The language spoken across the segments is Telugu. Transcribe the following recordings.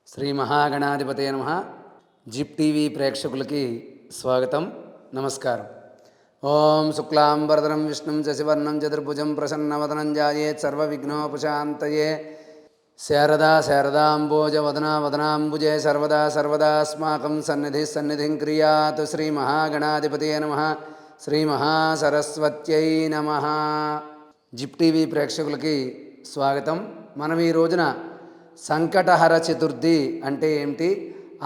శ్రీ మహాగణాధిపతే నమః. జిప్ టీవీ ప్రేక్షకులకి స్వాగతం, నమస్కారం. ఓం శుక్లాంబరధరం విష్ణుం శశివర్ణం చతుర్భుజం ప్రసన్నవదనం ధ్యాయేత్ సర్వవిఘ్నోపశాంతయే. శారదాంబోజవదనా వదనాంబుజే సర్వదా సర్వదాస్మాకం సన్నిధిం క్రియాత్. శ్రీ మహాగణాధిపతే నమః. శ్రీ మహాసరస్వత్యై నమః. జిప్ టీవీ ప్రేక్షకులకి స్వాగతం. మనం ఈ రోజున సంకటహర చతుర్థి అంటే ఏమిటి,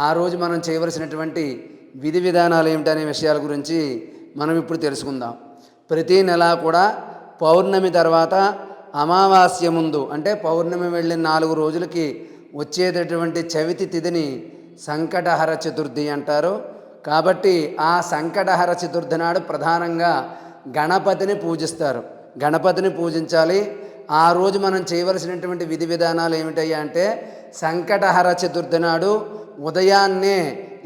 ఆ రోజు మనం చేయవలసినటువంటి విధి విధానాలు ఏమిటనే విషయాల గురించి మనం ఇప్పుడు తెలుసుకుందాం. ప్రతీ నెల కూడా పౌర్ణమి తర్వాత అమావాస్య ముందు అంటే పౌర్ణమి వెళ్ళిన 4 రోజులకి వచ్చేటటువంటి చవితి తిథిని సంకటహర చతుర్థి అంటారు. కాబట్టి ఆ సంకటహర చతుర్థి నాడు ప్రధానంగా గణపతిని పూజిస్తారు. గణపతిని పూజించాలి. ఆ రోజు మనం చేయవలసినటువంటి విధి విధానాలు ఏమిటయ్యా అంటే, సంకటహర చతుర్థి నాడు ఉదయాన్నే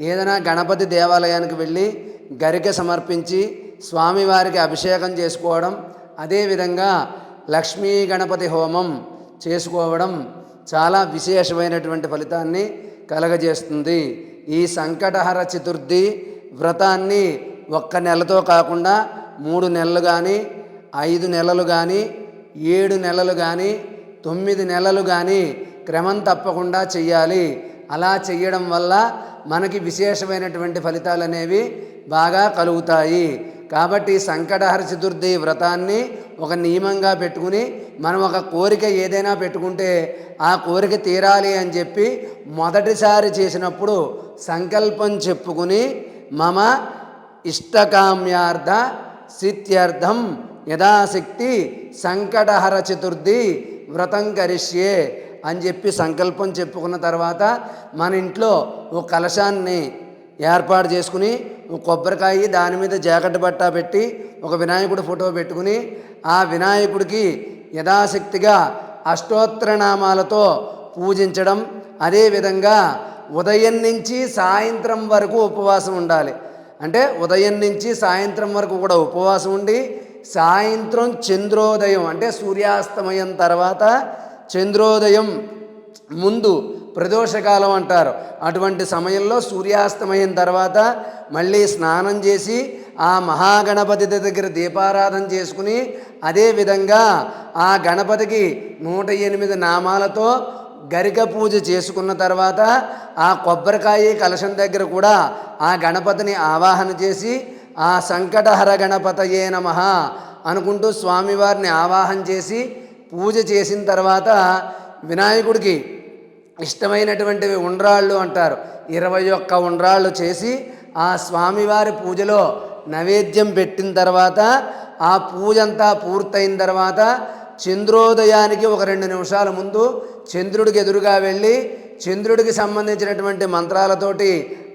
ఏదైనా గణపతి దేవాలయానికి వెళ్ళి గరిక సమర్పించి స్వామివారికి అభిషేకం చేసుకోవడం, అదేవిధంగా లక్ష్మీ గణపతి హోమం చేసుకోవడం చాలా విశేషమైనటువంటి ఫలితాన్ని కలగజేస్తుంది. ఈ సంకటహర చతుర్థి వ్రతాన్ని ఒక్క నెలతో కాకుండా 3 నెలలు కానీ, 5 నెలలు కానీ, 7 నెలలు కానీ, 9 నెలలు కానీ క్రమం తప్పకుండా చెయ్యాలి. అలా చెయ్యడం వల్ల మనకి విశేషమైనటువంటి ఫలితాలు అనేవి బాగా కలుగుతాయి. కాబట్టి సంకటహర చతుర్థి వ్రతాన్ని ఒక నియమంగా పెట్టుకుని మనం ఒక కోరిక ఏదైనా పెట్టుకుంటే ఆ కోరిక తీరాలి అని చెప్పి మొదటిసారి చేసినప్పుడు సంకల్పం చెప్పుకుని మమ ఇష్టకామ్యార్థ సిద్ధ్యర్థం యథాశక్తి సంకటహర చతుర్థి వ్రతం కరిష్యే అని చెప్పి సంకల్పం చెప్పుకున్న తర్వాత మన ఇంట్లో ఒక కలశాన్ని ఏర్పాటు చేసుకుని ఒక కొబ్బరికాయ, దాని మీద జాకెట్ బట్ట పెట్టి ఒక వినాయకుడి ఫోటో పెట్టుకుని ఆ వినాయకుడికి యథాశక్తిగా అష్టోత్తరనామాలతో పూజించడం. అదేవిధంగా ఉదయం నుంచి సాయంత్రం వరకు ఉపవాసం ఉండాలి. అంటే ఉదయం నుంచి సాయంత్రం వరకు కూడా ఉపవాసం ఉండి సాయంత్రం చంద్రోదయం అంటే సూర్యాస్తమయం తర్వాత చంద్రోదయం ముందు ప్రదోషకాలం అంటారు. అటువంటి సమయంలో సూర్యాస్తమయం తర్వాత మళ్ళీ స్నానం చేసి ఆ మహాగణపతి దగ్గర దీపారాధన చేసుకుని అదేవిధంగా ఆ గణపతికి 108 నామాలతో గరిక పూజ చేసుకున్న తర్వాత ఆ కొబ్బరికాయ కలశం దగ్గర కూడా ఆ గణపతిని ఆవాహన చేసి ఆ సంకటహర గణపతయే నమః అనుకుంటూ స్వామివారిని ఆవాహన చేసి పూజ చేసిన తర్వాత వినాయకుడికి ఇష్టమైనటువంటివి ఉండ్రాళ్ళు అంటారు. 21 ఉండ్రాళ్ళు చేసి ఆ స్వామివారి పూజలో నైవేద్యం పెట్టిన తర్వాత ఆ పూజ అంతా పూర్తయిన తర్వాత చంద్రోదయానికి ఒక 2 నిమిషాల ముందు చంద్రుడికి ఎదురుగా వెళ్ళి చంద్రుడికి సంబంధించినటువంటి మంత్రాలతోటి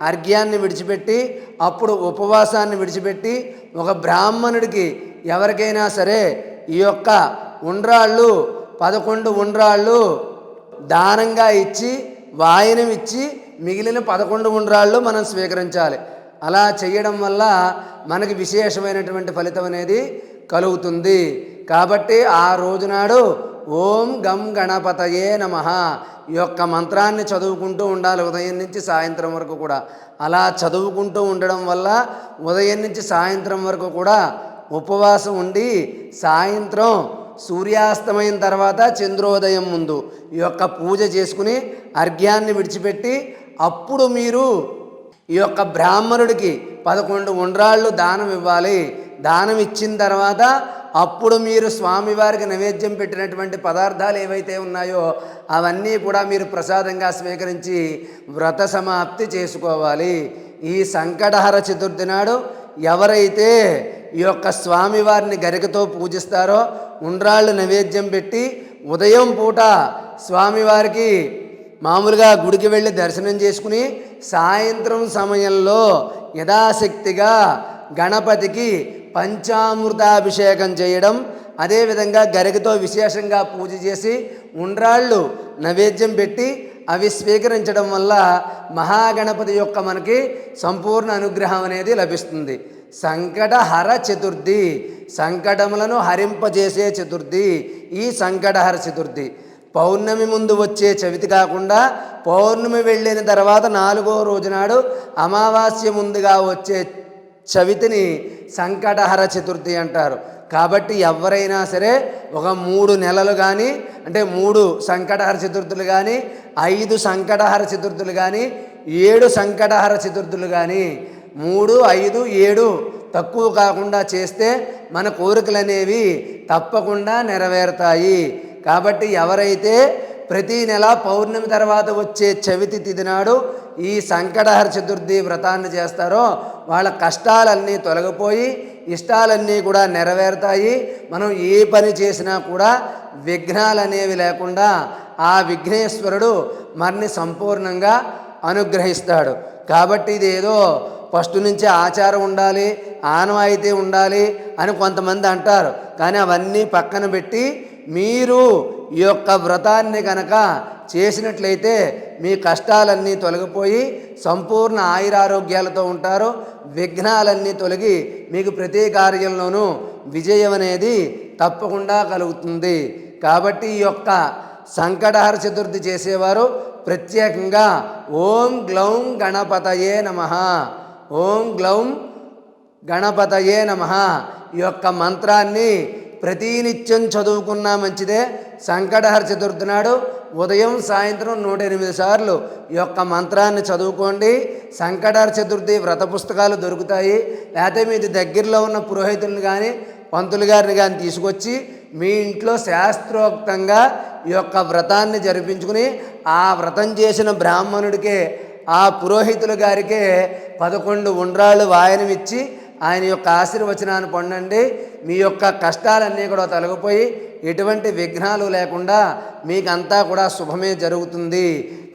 అర్ఘ్యాన్ని విడిచిపెట్టి అప్పుడు ఉపవాసాన్ని విడిచిపెట్టి ఒక బ్రాహ్మణుడికి ఎవరికైనా సరే ఈ యొక్క ఉండ్రాళ్ళు 11 ఉండ్రాళ్ళు దానంగా ఇచ్చి వాయనం ఇచ్చి మిగిలిన 11 ఉండ్రాళ్ళు మనం స్వీకరించాలి. అలా చేయడం వల్ల మనకి విశేషమైనటువంటి ఫలితం అనేది కలుగుతుంది. కాబట్టి ఆ రోజునాడు ఓం గం గణపతయే నమః ఈ యొక్క మంత్రాన్ని చదువుకుంటూ ఉండాలి ఉదయం నుంచి సాయంత్రం వరకు కూడా. అలా చదువుకుంటూ ఉండడం వల్ల ఉదయం నుంచి సాయంత్రం వరకు కూడా ఉపవాసం ఉండి సాయంత్రం సూర్యాస్తమయం తర్వాత చంద్రోదయం ముందు ఈ యొక్క పూజ చేసుకుని అర్ఘ్యాన్ని విడిచిపెట్టి అప్పుడు మీరు ఈ యొక్క బ్రాహ్మణుడికి 11 ఉండ్రాళ్ళు దానం ఇవ్వాలి. దానం ఇచ్చిన తర్వాత అప్పుడు మీరు స్వామివారికి నైవేద్యం పెట్టినటువంటి పదార్థాలు ఏవైతే ఉన్నాయో అవన్నీ కూడా మీరు ప్రసాదంగా స్వీకరించి వ్రత సమాప్తి చేసుకోవాలి. ఈ సంకటహర చతుర్థి నాడు ఎవరైతే ఈ యొక్క స్వామివారిని గరికతో పూజిస్తారో ఉండ్రాళ్ళు నైవేద్యం పెట్టి ఉదయం పూట స్వామివారికి మామూలుగా గుడికి వెళ్ళి దర్శనం చేసుకుని సాయంత్రం సమయంలో యథాశక్తిగా గణపతికి పంచామృతాభిషేకం చేయడం, అదేవిధంగా గరికతో విశేషంగా పూజ చేసి ఉండ్రాళ్ళు నైవేద్యం పెట్టి అవి స్వీకరించడం వల్ల మహాగణపతి యొక్క మనకి సంపూర్ణ అనుగ్రహం అనేది లభిస్తుంది. సంకటహర చతుర్థి, సంకటములను హరింపజేసే చతుర్థి ఈ సంకటహర చతుర్థి. పౌర్ణమి ముందు వచ్చే చవితి కాకుండా పౌర్ణమి వెళ్ళిన తర్వాత 4వ రోజు నాడు అమావాస్య ముందుగా వచ్చే చవితిని సంకటహర చతుర్థి అంటారు. కాబట్టి ఎవరైనా సరే ఒక 3 నెలలు కానీ, అంటే 3 సంకటహర చతుర్థులు కానీ, 5 సంకటహర చతుర్థులు కానీ, 7 సంకటహర చతుర్థులు కానీ, 3, 5, 7 తక్కువ కాకుండా చేస్తే మన కోరికలు అనేవి తప్పకుండా నెరవేరుతాయి. కాబట్టి ఎవరైతే ప్రతీ నెల పౌర్ణమి తర్వాత వచ్చే చవితి తిథి నాడు ఈ సంకటహర చతుర్థి వ్రతాన్ని చేస్తారో వాళ్ళ కష్టాలన్నీ తొలగిపోయి ఇష్టాలన్నీ కూడా నెరవేరుతాయి. మనం ఏ పని చేసినా కూడా విఘ్నాలు అనేవి లేకుండా ఆ విఘ్నేశ్వరుడు మనని సంపూర్ణంగా అనుగ్రహిస్తాడు. కాబట్టి ఇదేదో ఫస్ట్ నుంచి ఆచారం ఉండాలి, ఆనవాయితీ ఉండాలి అని కొంతమంది అంటారు. కానీ అవన్నీ పక్కన పెట్టి మీరు ఈ యొక్క వ్రతాన్ని కనుక చేసినట్లయితే మీ కష్టాలన్నీ తొలగిపోయి సంపూర్ణ ఆయురారోగ్యాలతో ఉంటారు. విఘ్నాలన్నీ తొలగి మీకు ప్రతి కార్యంలోనూ విజయం అనేది తప్పకుండా కలుగుతుంది. కాబట్టి ఈ యొక్క సంకటహర చతుర్థి చేసేవారు ప్రత్యేకంగా ఓం గ్లౌం గణపతయే నమః, ఓం గ్లౌం గణపతయే నమః ఈ యొక్క మంత్రాన్ని ప్రతినిత్యం చదువుకున్నా మంచిదే. సంకటహర చతుర్థి నాడు ఉదయం సాయంత్రం 108 సార్లు ఈ యొక్క మంత్రాన్ని చదువుకోండి. సంకటహర చతుర్థి వ్రత పుస్తకాలు దొరుకుతాయి. లేకపోతే మీ దగ్గరలో ఉన్న పురోహితులను కానీ పంతులు గారిని కానీ తీసుకొచ్చి మీ ఇంట్లో శాస్త్రోక్తంగా ఈ యొక్క వ్రతాన్ని జరిపించుకుని ఆ వ్రతం చేసిన బ్రాహ్మణుడికే, ఆ పురోహితుల గారికే 11 ఉండ్రాళ్ళు వాయనమిచ్చి ఆయన యొక్క ఆశీర్వచనాన్ని పొందండి. మీ యొక్క కష్టాలన్నీ కూడా తొలగిపోయి ఎటువంటి విఘ్నాలు లేకుండా మీకంతా కూడా శుభమే జరుగుతుంది.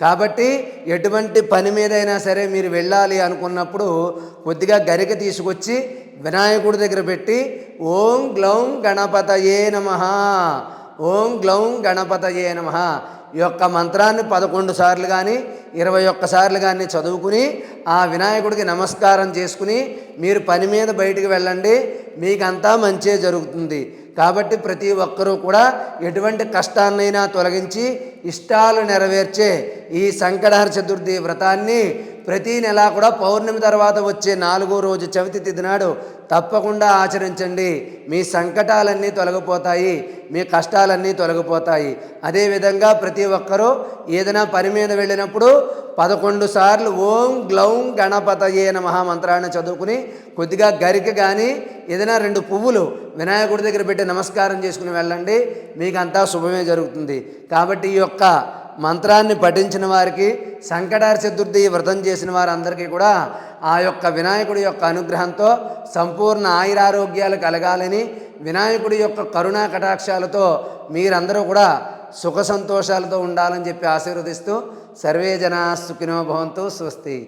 కాబట్టి ఎటువంటి పని మీదైనా సరే మీరు వెళ్ళాలి అనుకున్నప్పుడు కొద్దిగా గరిక తీసుకొచ్చి వినాయకుడి దగ్గర పెట్టి ఓం గ్లౌం గణపతయే నమః, ఓం గ్లౌం గణపతయే నమః ఈ యొక్క మంత్రాన్ని 11 సార్లు కానీ 21 సార్లు కానీ చదువుకుని ఆ వినాయకుడికి నమస్కారం చేసుకుని మీరు పని మీద బయటికి వెళ్ళండి. మీకంతా మంచే జరుగుతుంది. కాబట్టి ప్రతి ఒక్కరూ కూడా ఎటువంటి కష్టాన్నైనా తొలగించి ఇష్టాలు నెరవేర్చే ఈ సంకటహర చతుర్థి వ్రతాన్ని ప్రతీ నెలా కూడా పౌర్ణమి తర్వాత వచ్చే 4వ రోజు చవితి తిథి నాడు తప్పకుండా ఆచరించండి. మీ సంకటాలన్నీ తొలగిపోతాయి, మీ కష్టాలన్నీ తొలగిపోతాయి. అదేవిధంగా ప్రతి ఒక్కరూ ఏదైనా పని మీద వెళ్ళినప్పుడు 11 సార్లు ఓం గ్లౌం గణపతయే నమః మంత్రాన్ని చదువుకుని కొద్దిగా గరిక కానీ ఏదైనా 2 పువ్వులు వినాయకుడి దగ్గర పెట్టి నమస్కారం చేసుకుని వెళ్ళండి. మీకంతా శుభమే జరుగుతుంది. కాబట్టి ఈ యొక్క మంత్రాన్ని పఠించిన వారికి, సంకటహర చతుర్థి వ్రతం చేసిన వారందరికీ కూడా ఆ యొక్క వినాయకుడి యొక్క అనుగ్రహంతో సంపూర్ణ ఆయురారోగ్యాలు కలగాలని, వినాయకుడి యొక్క కరుణా కటాక్షాలతో మీరందరూ కూడా సుఖ సంతోషాలతో ఉండాలని చెప్పి ఆశీర్వదిస్తూ సర్వే జనా సుఖినో భవంతు. స్వస్తి.